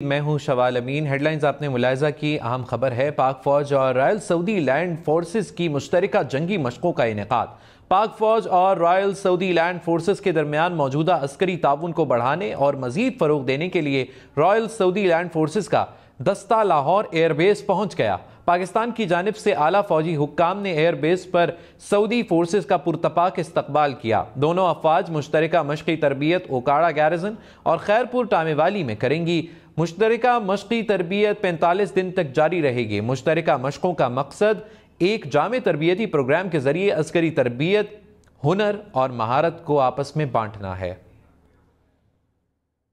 मैं हूं शवाल अमीन। हेडलाइंस आपने मुलाहिजा की। अहम खबर है, पाक फौज और रॉयल सऊदी लैंड फोर्सेस की मुश्तरका जंगी मशकों का इनेकाद। पाक फौज और रॉयल सऊदी लैंड फोर्सेस के दरमियान मौजूदा अस्करी ताउन को बढ़ाने और मजीद फरोग देने के लिए रॉयल सऊदी लैंड फोर्सेस का दस्ता लाहौर एयरबेस पहुंच गया। पाकिस्तान की जानिब से आला फौजी हुक्काम ने एयरबेस पर सऊदी फोर्सेस का पुरतपाक इस्तकबाल किया। दोनों अफवाज मुश्तरका मशक़ी तरबियत ओकाड़ा गैरिजन और खैरपुर टामेवाली में करेंगी। मुश्तरका मशक़ी तरबियत 45 दिन तक जारी रहेगी। मुश्तरका मशकों का मकसद एक जामे तरबियती प्रोग्राम के जरिए अस्करी तरबियत, हुनर और महारत को आपस में बांटना है।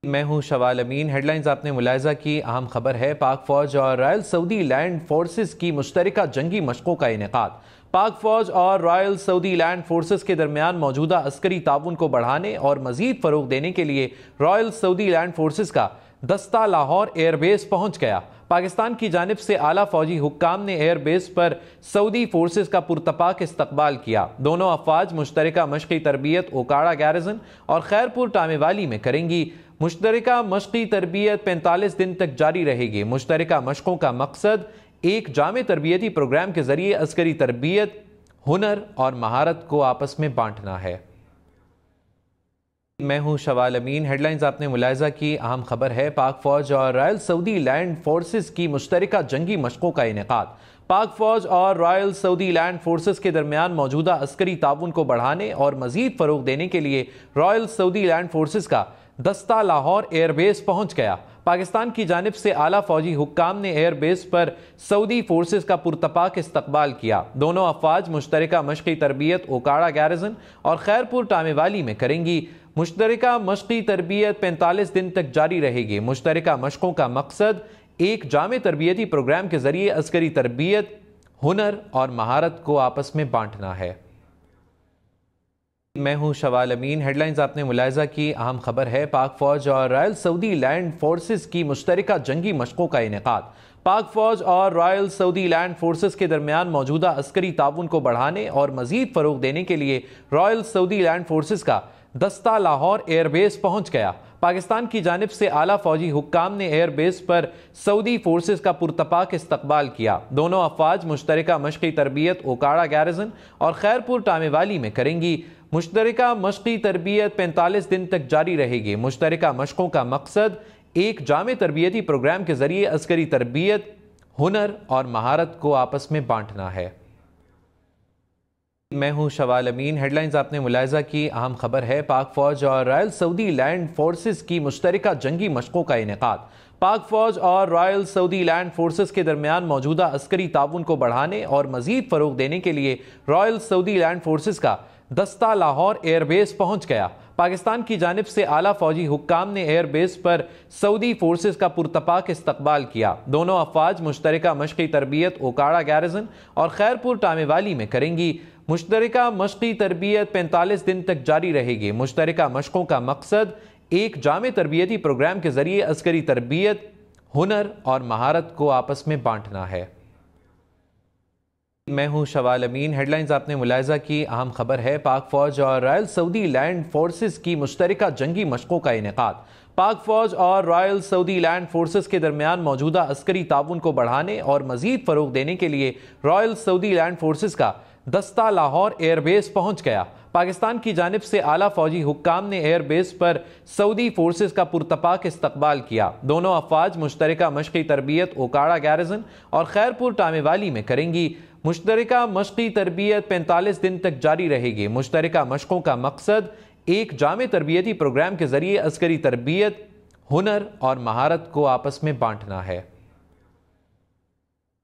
मैं हूं शवाल अमीन। हेडलाइंस आपने मुलाहिजा की। अहम खबर है, पाक फौज और रॉयल सऊदी लैंड फोर्सेस की मुश्तरका जंगी मशकों का इनेकाद। पाक फौज और रॉयल सऊदी लैंड फोर्सेस के दरमियान मौजूदा अस्करी ताउन को बढ़ाने और मजीद फरोग देने के लिए रॉयल सऊदी लैंड फोर्सेस का दस्ता लाहौर एयरबेस पहुंच गया। पाकिस्तान की जानिब से आला फौजी हुक्काम ने एयरबेस पर सऊदी फोर्सेस का पुरतपाक इस्तकबाल किया। दोनों अफवाज मुश्तरका मशक़ी तरबियत ओकाड़ा गैरिजन और खैरपुर टामेवाली में करेंगी। मुश्तरका मशक़ी तरबियत 45 दिन तक जारी रहेगी। मुश्तरका मशकों का मकसद एक जामे तरबियती प्रोग्राम के जरिए अस्करी तरबियत, हुनर और महारत को आपस में बांटना है। मैं हूं शवाल अमीन। हेडलाइंस आपने मुलाहिजा की। अहम खबर है, पाक फौज और रॉयल सऊदी लैंड फोर्सेस की मुश्तरका जंगी मशकों का इनेकाद। पाक फौज और रॉयल सऊदी लैंड फोर्सेस के दरमियान मौजूदा अस्करी ताउन को बढ़ाने और मजीद फरोग देने के लिए रॉयल सऊदी लैंड फोर्सेस का दस्ता लाहौर एयरबेस पहुंच गया। पाकिस्तान की जानिब से आला फौजी हुक्काम ने एयरबेस पर सऊदी फोर्सेस का पुरतपाक इस्तकबाल किया। दोनों अफवाज मुश्तरका मशक़ी तरबियत ओकाड़ा गैरिजन और खैरपुर टामेवाली में करेंगी। मुश्तरका मशक़ी तरबियत 45 दिन तक जारी रहेगी। मुश्तरका मशकों का मकसद एक जामे तरबियती प्रोग्राम के जरिए अस्करी तरबियत, हुनर और महारत को आपस में बांटना है। मैं हूं शवाल अमीन। हेडलाइंस आपने मुलाहिजा की। अहम खबर है, पाक फौज और रॉयल सऊदी लैंड फोर्सेस की मुश्तरका जंगी मशकों का इनेकाद। पाक फौज और रॉयल सऊदी लैंड फोर्सेस के दरमियान मौजूदा अस्करी ताउन को बढ़ाने और मजीद फरोग देने के लिए रॉयल सऊदी लैंड फोर्सेस का दस्ता लाहौर एयरबेस पहुंच गया। पाकिस्तान की जानिब से आला फौजी हुक्काम ने एयरबेस पर सऊदी फोर्सेस का पुरतपाक इस्तकबाल किया। दोनों अफवाज मुश्तरका मशक़ी तरबियत ओकाड़ा गैरिजन और खैरपुर टामेवाली में करेंगी। मुश्तरका मशक़ी तरबियत 45 दिन तक जारी रहेगी। मुश्तरका मशकों का मकसद एक जामे तरबियती प्रोग्राम के जरिए अस्करी तरबियत, हुनर और महारत को आपस में बांटना है। मैं हूं शवाल अमीन। हेडलाइंस आपने मुलाहिजा की। अहम खबर है, पाक फौज और रॉयल सऊदी लैंड फोर्सेस की मुश्तरका जंगी मशकों का इनेकाद। पाक फौज और रॉयल सऊदी लैंड फोर्सेस के दरमियान मौजूदा अस्करी ताउन को बढ़ाने और मजीद फरोग देने के लिए रॉयल सऊदी लैंड फोर्सेस का दस्ता लाहौर एयरबेस पहुंच गया। पाकिस्तान की जानिब से आला फौजी हुक्काम ने एयरबेस पर सऊदी फोर्सेस का पुरतपाक इस्तकबाल किया। दोनों अफवाज मुश्तरका मशक़ी तरबियत ओकाड़ा गैरिजन और खैरपुर टामेवाली में करेंगी। मुश्तरका मशक़ी तरबियत 45 दिन तक जारी रहेगी। मुश्तरका मशकों का मकसद एक जामे तरबियती प्रोग्राम के जरिए अस्करी तरबियत, हुनर और महारत को आपस में बांटना है। मैं हूं शवाल अमीन। हेडलाइंस आपने मुलाहिजा की। अहम खबर है, पाक फौज और रॉयल सऊदी लैंड फोर्सेस की मुश्तरका जंगी मशकों का इनेकाद। पाक फौज और रॉयल सऊदी लैंड फोर्सेस के दरमियान मौजूदा अस्करी ताउन को बढ़ाने और मजीद फरोग देने के लिए रॉयल सऊदी लैंड फोर्सेस का दस्ता लाहौर एयरबेस पहुंच गया। पाकिस्तान की जानिब से आला फौजी हुक्काम ने एयरबेस पर सऊदी फोर्सेस का पुरतपाक इस्तकबाल किया। दोनों अफवाज मुश्तरका मशक़ी तरबियत ओकाड़ा गैरिजन और खैरपुर टामेवाली में करेंगी। मुश्तरका मशक़ी तरबियत 45 दिन तक जारी रहेगी। मुश्तरका मशकों का मकसद एक जामे तरबियती प्रोग्राम के जरिए अस्करी तरबियत, हुनर और महारत को आपस में बांटना है।